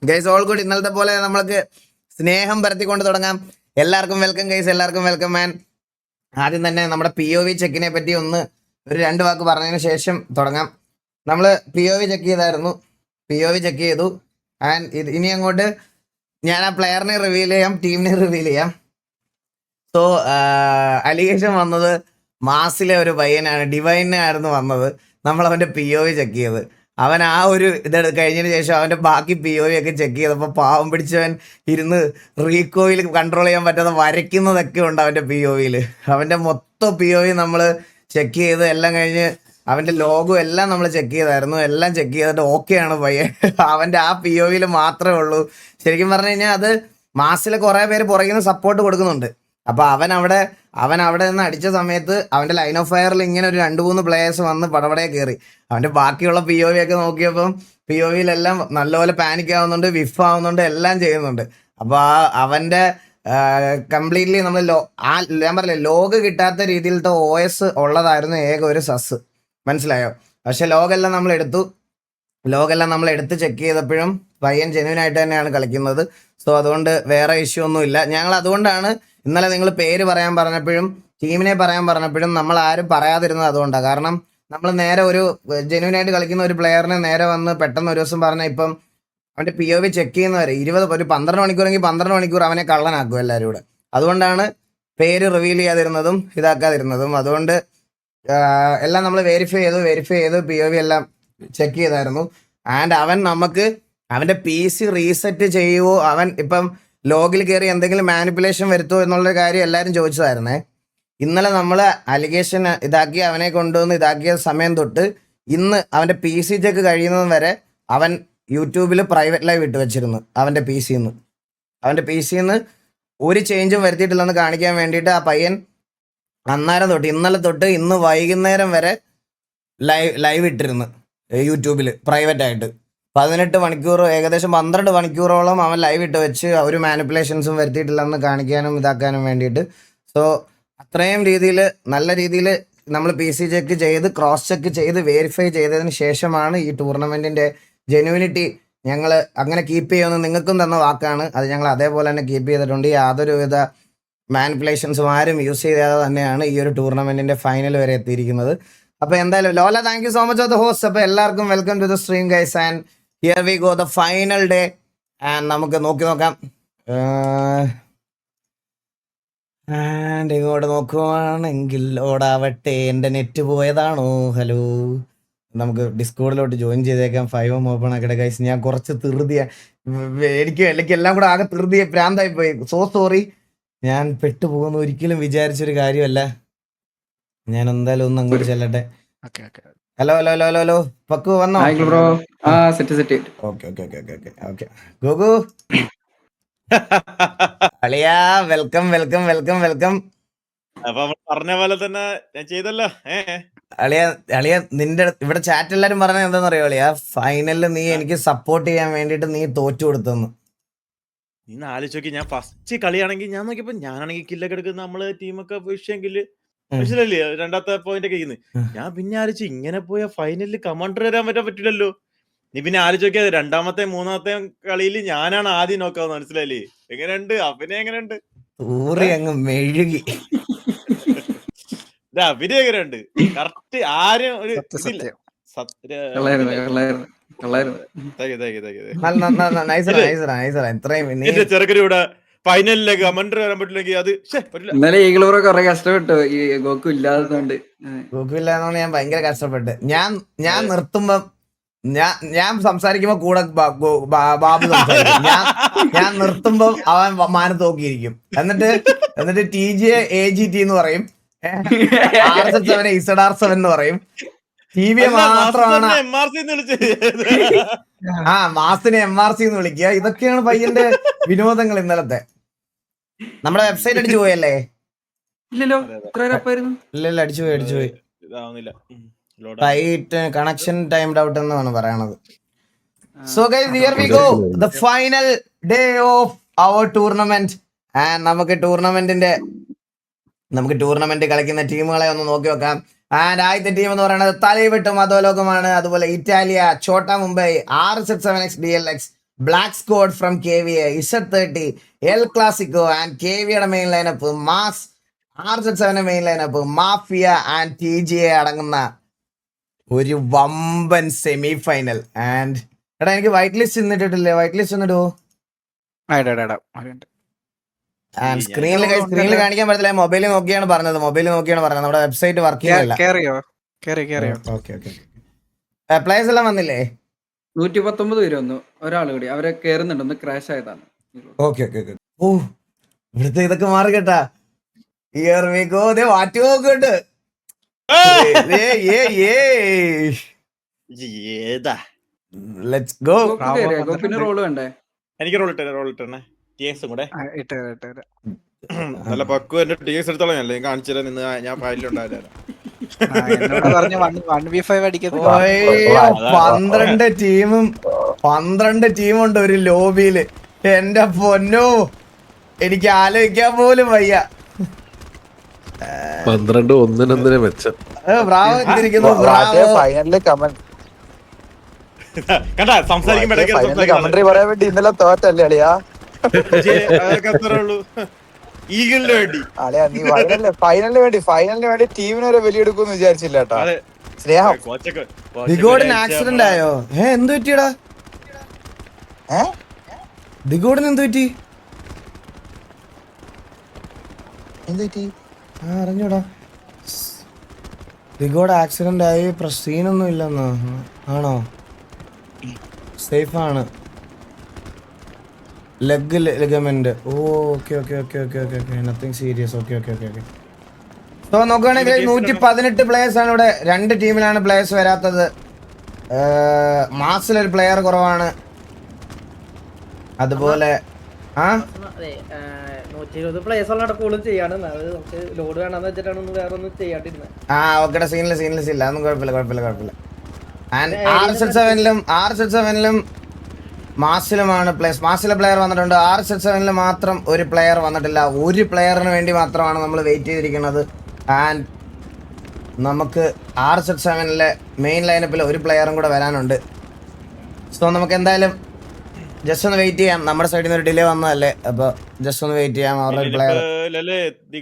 Guys all good. ഇന്നലത്തെ പോലെ നമ്മൾക്ക് സ്നേഹം പരത്തിക്കൊണ്ട് തുടങ്ങാം. എല്ലാവർക്കും വെൽക്കം ഗൈസ്, എല്ലാവർക്കും വെൽക്കം മാൻ. ആദ്യം തന്നെ നമ്മുടെ POV ചെക്കിനെ പറ്റി ഒരു 2 വാക്ക് പറഞ്ഞതിന് ശേഷം തുടങ്ങാം. നമ്മൾ POV ചെക്ക് ചെയ്തായിരുന്നു, POV ചെക്ക് ചെയ്തു. ആൻഡ് ഇനി അങ്ങോട്ട് ഞാൻ ആ പ്ലെയറിനെ റിവീൽ ചെയ്യാം, ടീമിനെ റിവീൽ ചെയ്യാം. സോ അലിഗേഷൻ വന്നത് മാസിലെ ഒരു പയ്യനാണ്, ഡിവൈനായിരുന്നു വന്നത്. നമ്മൾ അവൻ്റെ POV ചെക്ക് ചെയ്ത് അവൻ ആ ഒരു കഴിഞ്ഞതിന് ശേഷം അവൻ്റെ ബാക്കി POV ഒക്കെ ചെക്ക് ചെയ്തപ്പോൾ പാവം പിടിച്ചവൻ ഇരുന്ന് റീകോയിൽ കൺട്രോൾ ചെയ്യാൻ പറ്റാതെ വരയ്ക്കുന്നതൊക്കെ ഉണ്ട് അവൻ്റെ POVയിൽ. അവൻ്റെ മൊത്തം POV നമ്മൾ ചെക്ക് ചെയ്ത് എല്ലാം കഴിഞ്ഞ് അവൻ്റെ ലോഗോ എല്ലാം നമ്മൾ ചെക്ക് ചെയ്തായിരുന്നു. എല്ലാം ചെക്ക് ചെയ്തിട്ട് ഓക്കെയാണ് പയ്യൻ. അവൻ്റെ ആ POVയിൽ മാത്രമേ ഉള്ളൂ. ശരിക്കും പറഞ്ഞു കഴിഞ്ഞാൽ അത് മാസിൽ കുറേ പേര് പുറകിൽ നിന്ന് സപ്പോർട്ട് കൊടുക്കുന്നുണ്ട്. അപ്പോൾ അവൻ അവിടെ നിന്ന് അടിച്ച സമയത്ത് അവൻ്റെ ലൈൻ ഓഫ് ഫയറിൽ ഇങ്ങനെ ഒരു 2-3 പ്ലേയേഴ്സ് വന്ന് പടപടയെ കയറി. അവൻ്റെ ബാക്കിയുള്ള POV ഒക്കെ നോക്കിയപ്പം POVയിലെല്ലാം നല്ലപോലെ പാനിക് ആവുന്നുണ്ട്, വിഫ് ആവുന്നുണ്ട്, എല്ലാം ചെയ്യുന്നുണ്ട്. അപ്പോൾ അവൻ്റെ കംപ്ലീറ്റ്ലി നമ്മൾ ഞാൻ പറഞ്ഞില്ലേ, ലോഗ് കിട്ടാത്ത രീതിയിലത്തെ OS ഉള്ളതായിരുന്നു ഒരു സസ്, മനസ്സിലായോ? പക്ഷെ ലോഗെല്ലാം നമ്മൾ എടുത്ത് ചെക്ക് ചെയ്തപ്പോഴും പയ്യൻ ജെന്യൂനായിട്ട് തന്നെയാണ് കളിക്കുന്നത്. സോ അതുകൊണ്ട് വേറെ ഇഷ്യൂ ഒന്നുമില്ല. ഞങ്ങൾ അതുകൊണ്ടാണ് ഇന്നലെ നിങ്ങൾ പേര് പറയാൻ പറഞ്ഞപ്പോഴും ടീമിനെ പറയാൻ പറഞ്ഞപ്പോഴും നമ്മൾ ആരും പറയാതിരുന്നത് അതുകൊണ്ടാണ്. കാരണം നമ്മൾ നേരെ ഒരു ജെന്യൂനായിട്ട് കളിക്കുന്ന ഒരു പ്ലെയറിനെ നേരെ വന്ന് പെട്ടെന്ന് ഒരു ദിവസം പറഞ്ഞാൽ ഇപ്പം അവൻ്റെ POV ചെക്ക് ചെയ്യുന്നവരെ ഒരു 12 മണിക്കൂറെങ്കിൽ 12 മണിക്കൂർ അവനെ കള്ളനാക്കും എല്ലാവരും കൂടെ. അതുകൊണ്ടാണ് പേര് റിവീൽ ചെയ്യാതിരുന്നതും ഇതാക്കാതിരുന്നതും. അതുകൊണ്ട് എല്ലാം നമ്മൾ വെരിഫൈ ചെയ്ത് POV എല്ലാം ചെക്ക് ചെയ്തായിരുന്നു. ആൻഡ് അവൻ്റെ PC റീസെറ്റ് ചെയ്യുമോ, അവൻ ഇപ്പം ലോഗിൽ കയറി എന്തെങ്കിലും മാനിപ്പുലേഷൻ വരുത്തുമോ എന്നുള്ളൊരു കാര്യം എല്ലാവരും ചോദിച്ചതായിരുന്നേ. ഇന്നലെ നമ്മൾ അലിഗേഷൻ ഇതാക്കി അവനെ കൊണ്ടുവന്ന് ഇതാക്കിയ സമയം തൊട്ട് ഇന്ന് അവൻ്റെ PC ചെക്ക് കഴിയുന്നതും വരെ അവൻ യൂട്യൂബിൽ പ്രൈവറ്റ് ലൈവ് ഇട്ട് വെച്ചിരുന്നു. അവൻ്റെ PC ന്ന് ഒരു ചേഞ്ചും വരുത്തിയിട്ടില്ലെന്ന് കാണിക്കാൻ വേണ്ടിയിട്ട് ആ പയ്യൻ അന്നേരം തൊട്ട് ഇന്നലെ തൊട്ട് ഇന്ന് വൈകുന്നേരം വരെ ലൈവ് ഇട്ടിരുന്നു യൂട്യൂബിൽ പ്രൈവറ്റായിട്ട്. 18 മണിക്കൂർ, ഏകദേശം 12 മണിക്കൂറോളം അവൻ ലൈവ് ഇട്ട് വെച്ച് ഒരു മാനിപ്പുലേഷൻസും വരുത്തിയിട്ടില്ലെന്ന് കാണിക്കാനും ഇതാക്കാനും വേണ്ടിയിട്ട്. സോ അത്രയും രീതിയിൽ നല്ല രീതിയിൽ നമ്മൾ PC ചെക്ക് ചെയ്ത് ക്രോസ് ചെക്ക് ചെയ്ത് വെരിഫൈ ചെയ്തതിന് ശേഷമാണ് ഈ ടൂർണമെൻറ്റിൻ്റെ ജെന്യൂനിറ്റി ഞങ്ങൾ അങ്ങനെ കീപ്പ് ചെയ്യുമെന്ന് നിങ്ങൾക്കും തന്ന വാക്കാണ്. അത് ഞങ്ങൾ അതേപോലെ തന്നെ കീപ്പ് ചെയ്തിട്ടുണ്ട്. യാതൊരുവിധ മാനിപ്പുലേഷൻസും ആരും യൂസ് ചെയ്യാതെ തന്നെയാണ് ഈ ഒരു ടൂർണമെൻറ്റിൻ്റെ ഫൈനൽ വരെ എത്തിയിരിക്കുന്നത്. അപ്പോൾ എന്തായാലും Lola, thank you so much of the host. അപ്പോൾ എല്ലാവർക്കും welcome to the stream guys. And here we go, the final day. And നമുക്ക് നോക്കാം. ആൻഡ് ഇങ്ങോട്ട് നോക്കുവാണെങ്കിൽ ഓടാവട്ടെ. എൻ്റെ നെറ്റ് പോയതാണോ? ഹലോ, നമുക്ക് ഡിസ്കോഡിലോട്ട് ജോയിൻ ചെയ്തേക്കാം. 5 ഓപ്പൺ ആക്കട്ടെ ഗൈസ്. ഞാൻ കുറച്ച് എനിക്ക് എല്ലാം കൂടെ ആകെ പ്രാന്തായി പോയി. സോ സോറി, ഞാൻ പെട്ടുപോകുന്ന ഒരിക്കലും വിചാരിച്ചൊരു കാര്യമല്ല. ഞാൻ എന്തായാലും ഒന്ന് അങ്ങോട്ട് ചെല്ലട്ടെ. ഹലോ പക്കു വന്നോ? ഓക്കെ ഗോഗു അളിയാ, വെൽക്കം. അപ്പൊ പറഞ്ഞ പോലെ തന്നെ ഞാൻ ചെയ്തല്ലോ. അളിയ നിന്റെ ഇവിടെ ചാറ്റ് എല്ലാരും പറഞ്ഞത് എന്താണെന്നറിയോ അളിയാ? ഫൈനലിൽ നീ എനിക്ക് സപ്പോർട്ട് ചെയ്യാൻ വേണ്ടിട്ട് നീ തോറ്റു കൊടുത്തെന്ന്. നീ ആലോചിച്ച് നോക്കി, ഞാൻ ഫസ്റ്റ് കളിയാണെങ്കിൽ ഞാൻ നോക്കിയപ്പോ ഞാനാണെങ്കിൽ കില്ലൊക്കെ എടുക്കുന്ന നമ്മള് ടീമൊക്കെ വിഷയെങ്കിൽ മനസ്സിലല്ലേ 2ാമത്തെ പോയിന്റ് ഒക്കെ ചെയ്യുന്നത്. ഞാൻ പിന്നെ ആലോചിച്ചു, ഇങ്ങനെ പോയ ഫൈനലിൽ കമാൻഡർ വരാൻ പറ്റില്ലല്ലോ. നീ പിന്നെ ആലോചിച്ച് നോക്കിയാ 2ാമത്തെ 3ാമത്തെ കളിയിൽ ഞാനാണ് ആദ്യം നോക്കാവുന്ന, മനസ്സിലായില്ലേ? എങ്ങനെയുണ്ട് അഭിനയം? എങ്ങനെയുണ്ട് അങ്ങ് മെഴുകി അഭിനയം? എങ്ങനെയുണ്ട്? കറക്റ്റ് ആരും ഒരു ചെറുക്കരൂടെ ഫൈനലിലേക്ക് കമന്റർ വരാൻ പറ്റില്ലെങ്കിൽ അത് ഇന്നലെ ഈഗിളൂറെ കുറെ കഷ്ടപ്പെട്ടു. ഈ ഗോക്കു ഇല്ലാത്തതുകൊണ്ട് ഞാൻ ഭയങ്കര കഷ്ടപ്പെട്ട്. ഞാൻ നിർത്തുമ്പോ ഞാൻ സംസാരിക്കുമ്പോ കൂടെ ബാബു സംസാരിക്കും. ഞാൻ നിർത്തുമ്പോ അവൻ മാനത്ത് നോക്കിയിരിക്കും. എന്നിട്ട് TJ AGT എന്ന് പറയും, RS7 ZR7 എന്ന് പറയും. TV മാത്രമാണ് മാസിനെ MRC എന്ന് വിളിക്കുക. ഇതൊക്കെയാണ് പയ്യന്റെ വിനോദങ്ങൾ. ഇന്നലത്തെ നമ്മുടെ വെബ്സൈറ്റ് അടിച്ചു പോയല്ലേ? ഇല്ലല്ലോ, അടിച്ചുപോയി. കണക്ഷൻ ടൈംഡ് ഔട്ട് എന്നാണ് പറയണത്. So guys, here we go, the final day of our tournament. And നമുക്ക് ടൂർണമെന്റ് കളിക്കുന്ന ടീമുകളെ ഒന്ന് നോക്കി നോക്കാം. ആൻഡ് ആദ്യത്തെ ടീം എന്ന് പറയുന്നത് തലൈവെട്ടും അധോലോകമാണ്. അതുപോലെ Italia, Chhota Mumbai, RS7X DLX, black squad from KVA, Z30, El Clasico and KVയുടെ main lineup, mass RZ7 main lineup, mafia and TGA അടങ്ങുന്ന ഒരു വമ്പൻ സെമി ഫൈനൽ. ആൻഡ് എടാ എനിക്ക് വൈറ്റ് ലിസ്റ്റ് ഇന്നിട്ടിട്ടില്ലേ? വൈറ്റ് ലിസ്റ്റ് ഒന്നിടുവോ? ആൻഡ് സ്ക്രീനിൽ കാണിക്കാൻ പറ്റത്തില്ല. മൊബൈലിൽ നോക്കിയാണ് പറഞ്ഞത്. നമ്മുടെ വെബ്സൈറ്റ് വർക്കിംഗ് അല്ല. ഓക്കെ പ്ലേയേഴ്സ് എല്ലാം വന്നില്ലേ? 119 പേര് വന്നു. ഒരാൾ കൂടി അവരെ കേറുന്നുണ്ട്. ഒന്ന് ക്രാഷ് ആയതാണ്. ഓക്കെ ഓ ഇവിടുത്തെ ഇതൊക്കെ മാറി കേട്ടാ. മാറ്റി നോക്കുന്നുണ്ട്. ഏതാ ലെറ്റ്സ് ഗോ. പിന്നെ റോള് വേണ്ടേ? എനിക്ക് റോൾ ഇട്ടേ ടിഎക്സും കൂടെ നല്ല പക്കു എന്റെ ടിഎക്സ് എടുത്തോളാം. ഞാൻ കാണിച്ചു തരാൻ നിന്ന് ഞാൻ ഫയലിലുണ്ടായിരുന്നു. 12 ടീമുണ്ട് ഒരു ലോബിയില്. എന്റെ പൊന്നോ, എനിക്ക് ആലോചിക്കാൻ പോലും വയ്യ. 12 ഒന്നിനൊന്നിനെ മെച്ചം. ബ്രാവോ എന്തിരിക്കുന്നു? കണ്ടാ സംസാരിക്കുമ്പോ കമന്ററി പറയാൻ വേണ്ടി ഇന്നലെ തോറ്റല്ലേ അളിയാ? ഈഗിളിന് വേണ്ടി അളിയാ നീ ഫൈനലിന് വേണ്ടി ടീമിനെ വരെ വലിയെടുക്കുമെന്ന് വിചാരിച്ചില്ല കേട്ടോ. സ്നേഹം. ദിഗോഡിന് ആക്സിഡന്റ് ആയോ? എന്ത് പറ്റിയടാ? ദിഗോഡിന് എന്ത് പറ്റി? അറിഞ്ഞൂടാ. ദിഗോഡ് ആക്സിഡന്റ് ആയി, സീനൊന്നും ഇല്ലെന്നോ? ആണോ? സേഫ് ആണ്. Leg ligament. Okay nothing serious. Okay so നോക്കുകയാണെങ്കിൽ 118 പ്ലേയേഴ്സ് ആണ് ഇവിടെ. 2 ടീമിലാണ് പ്ലേയേഴ്സ് വരാത്തത്. മാസിലൊരു പ്ലെയർ കുറവാണ്. അതുപോലെ 120 പ്ലേസ് കൂടുതൽ ചെയ്യാണ്. നമുക്ക് ലോഡ് വേണമെന്ന് വെച്ചിട്ടാണ് വേറെ ഒന്നും ചെയ്യാണ്ടിരുന്നത്. ഓക്കെ സീൻലെസ് ഇല്ല. അതൊന്നും കുഴപ്പമില്ല. ആൻഡ് RZ7ലും മാസിലുമാണ് പ്ലേസ്. മാസിലെ പ്ലെയർ വന്നിട്ടുണ്ട്. RZ7ൽ മാത്രം ഒരു പ്ലെയർ വന്നിട്ടില്ല. ഒരു പ്ലെയറിന് വേണ്ടി മാത്രമാണ് നമ്മൾ വെയിറ്റ് ചെയ്തിരിക്കുന്നത്. ആൻഡ് നമുക്ക് RZ7ലെ മെയിൻ ലൈനപ്പിൽ ഒരു പ്ലെയറും കൂടെ വരാനുണ്ട്. സോ നമുക്ക് എന്തായാലും ജസ്റ്റ് ഒന്ന് വെയിറ്റ് ചെയ്യാം. നമ്മുടെ സൈഡിൽ നിന്ന് ഒരു ഡിലേ വന്നതല്ലേ, അപ്പോൾ ജസ്റ്റ് ഒന്ന് വെയിറ്റ് ചെയ്യാം. അവരുടെ പ്ലെയർ